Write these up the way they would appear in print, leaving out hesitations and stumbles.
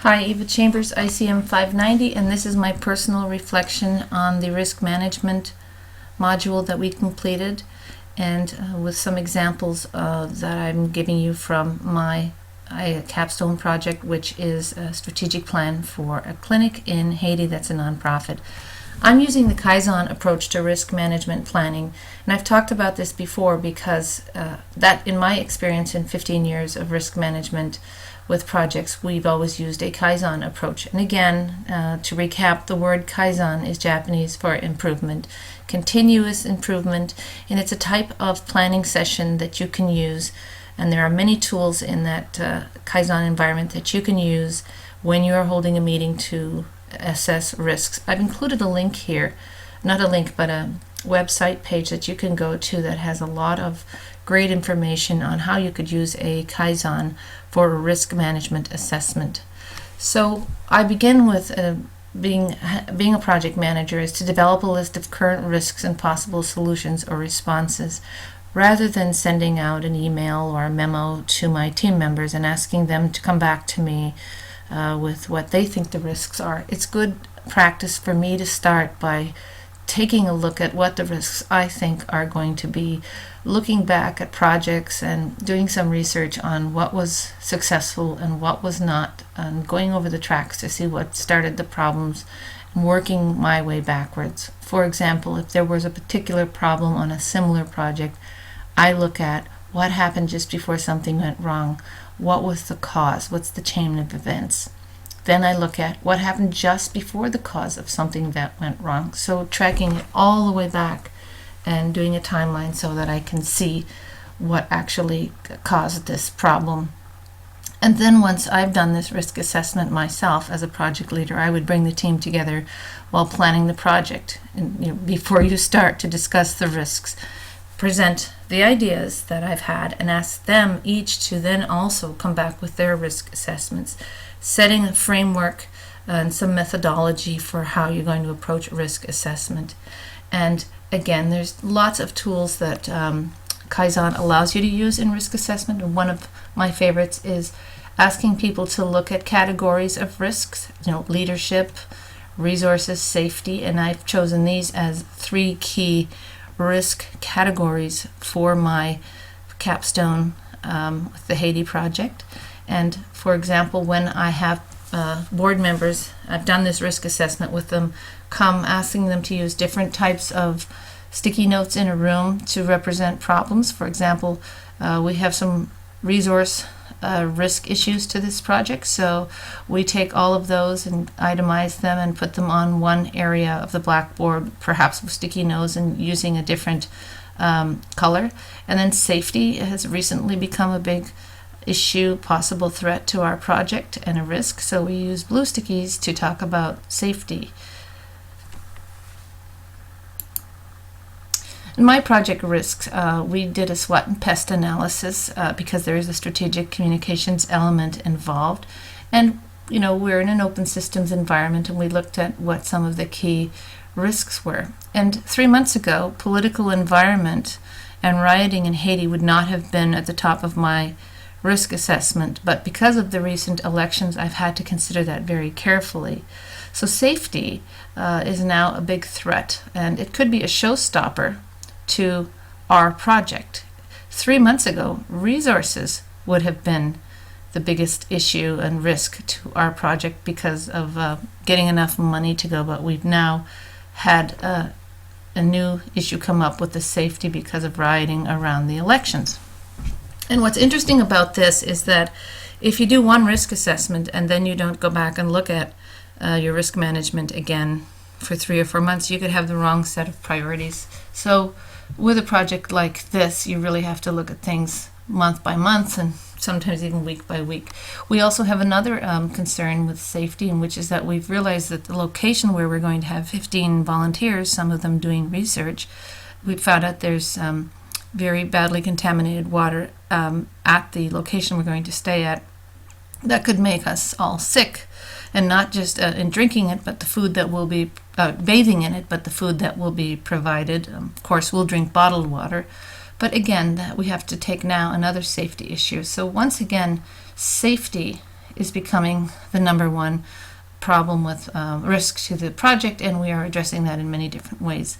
Hi, Eva Chambers, ICM 590, and this is my personal reflection on the risk management module that we completed, and with some examples that I'm giving you from my capstone project, which is a strategic plan for a clinic in Haiti that's a nonprofit. I'm using the Kaizen approach to risk management planning, and I've talked about this before because that, in my experience in 15 years of risk management with projects, we've always used a Kaizen approach. And again, to recap, the word Kaizen is Japanese for improvement, continuous improvement, and it's a type of planning session that you can use, and there are many tools in that Kaizen environment that you can use when you are holding a meeting to assess risks. I've included a link here, not a link, but a website page that you can go to that has a lot of great information on how you could use a Kaizen for a risk management assessment. So I begin with being a project manager is to develop a list of current risks and possible solutions or responses, rather than sending out an email or a memo to my team members and asking them to come back to me with what they think the risks are. It's good practice for me to start by taking a look at what the risks I think are going to be, looking back at projects and doing some research on what was successful and what was not, and going over the tracks to see what started the problems and working my way backwards. For example, if there was a particular problem on a similar project, I look at what happened just before something went wrong. What was the cause? What's the chain of events? Then I look at what happened just before the cause of something that went wrong. So tracking it all the way back and doing a timeline so that I can see what actually caused this problem. And then once I've done this risk assessment myself as a project leader, I would bring the team together while planning the project. And before you start to discuss the risks, present the ideas that I've had and ask them each to then also come back with their risk assessments, setting a framework and some methodology for how you're going to approach risk assessment. And again, there's lots of tools that Kaizen allows you to use in risk assessment, and one of my favorites is asking people to look at categories of risks, leadership, resources, safety, and I've chosen these as 3 key risk categories for my capstone with the Haiti project. And for example, when I have board members, I've done this risk assessment with them, come asking them to use different types of sticky notes in a room to represent problems. For example, we have some resource risk issues to this project, so we take all of those and itemize them and put them on one area of the blackboard, perhaps with sticky notes and using a different color. And then safety has recently become a big issue, possible threat to our project and a risk, so we use blue stickies to talk about safety. In my project risks, we did a SWOT and PEST analysis because there is a strategic communications element involved. And, we're in an open systems environment, and we looked at what some of the key risks were. And 3 months ago, political environment and rioting in Haiti would not have been at the top of my risk assessment, but because of the recent elections, I've had to consider that very carefully. So safety is now a big threat, and it could be a showstopper to our project. 3 months ago, resources would have been the biggest issue and risk to our project because of getting enough money to go, but we've now had a new issue come up with the safety because of rioting around the elections. And what's interesting about this is that if you do one risk assessment and then you don't go back and look at your risk management again for 3 or 4 months, you could have the wrong set of priorities. So with a project like this, you really have to look at things month by month and sometimes even week by week. We also have another concern with safety, and which is that we've realized that the location where we're going to have 15 volunteers, some of them doing research, we found out there's very badly contaminated water at the location we're going to stay at that could make us all sick, and not just in drinking it, but the food that will be bathing in it, but the food that will be provided. Of course, we'll drink bottled water, but again, we have to take now another safety issue. So once again, safety is becoming the number one problem with risk to the project, and we are addressing that in many different ways.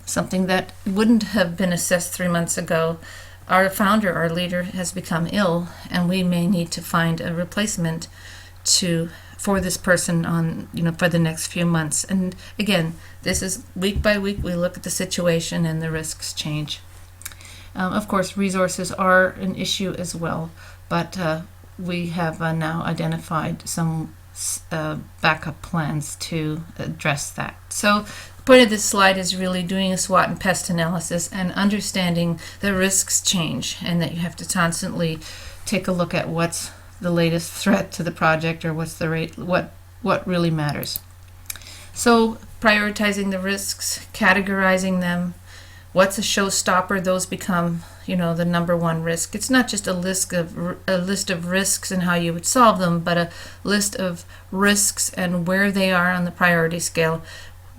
Something that wouldn't have been assessed 3 months ago, our founder, our leader, has become ill, and we may need to find a replacement for this person on, for the next few months. And again, this is week by week. We look at the situation and the risks change. Of course, resources are an issue as well, but we have now identified some backup plans to address that. So the point of this slide is really doing a SWOT and pest analysis and understanding that risks change and that you have to constantly take a look at what's the latest threat to the project, or what's the rate, what really matters. So prioritizing the risks, categorizing them, what's a showstopper, those become the number one risk. It's not just a list of risks and how you would solve them, but a list of risks and where they are on the priority scale,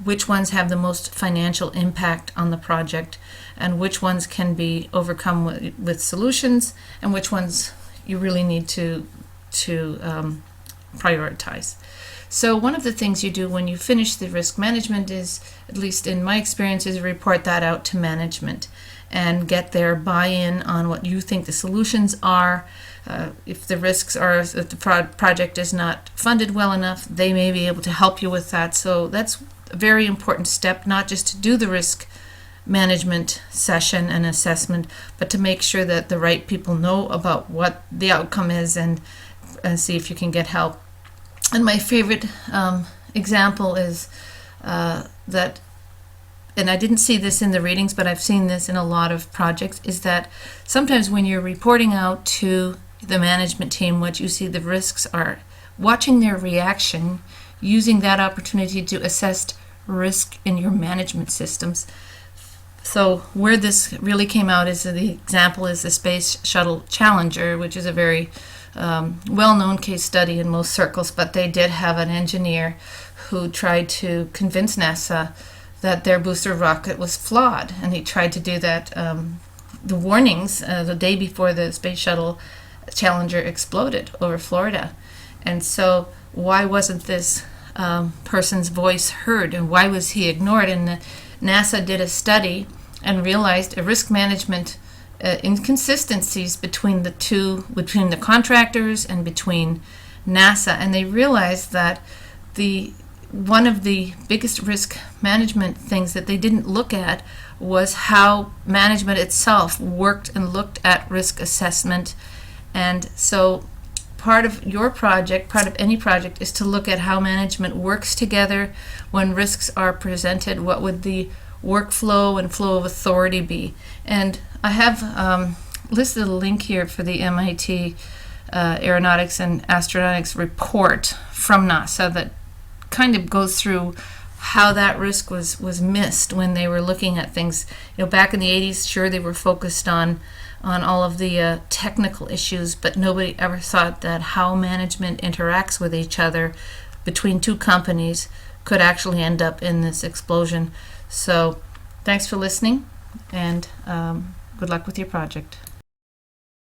which ones have the most financial impact on the project, and which ones can be overcome with solutions, and which ones you really need to prioritize. So one of the things you do when you finish the risk management is, at least in my experience, is report that out to management and get their buy-in on what you think the solutions are. If the risks are that the project is not funded well enough, they may be able to help you with that. So that's a very important step, not just to do the risk management session and assessment, but to make sure that the right people know about what the outcome is and see if you can get help. And my favorite example is that, and I didn't see this in the readings, but I've seen this in a lot of projects, is that sometimes when you're reporting out to the management team what you see the risks are, watching their reaction, using that opportunity to assess risk in your management systems. So where this really came out is the example is the Space Shuttle Challenger, which is a very well-known case study in most circles, but they did have an engineer who tried to convince NASA that their booster rocket was flawed, and he tried to do that. The warnings the day before the Space Shuttle Challenger exploded over Florida, and so why wasn't this person's voice heard, and why was he ignored? And NASA did a study and realized a risk management inconsistencies between the contractors and between NASA, and they realized that one of the biggest risk management things that they didn't look at was how management itself worked and looked at risk assessment. And so part of your project, part of any project, is to look at how management works together when risks are presented. What would the workflow and flow of authority be? And I have listed a link here for the MIT Aeronautics and Astronautics report from NASA that kind of goes through how that risk was missed when they were looking at things. Back in the 80s, sure, they were focused on all of the technical issues, but nobody ever thought that how management interacts with each other between two companies could actually end up in this explosion. So thanks for listening, and good luck with your project.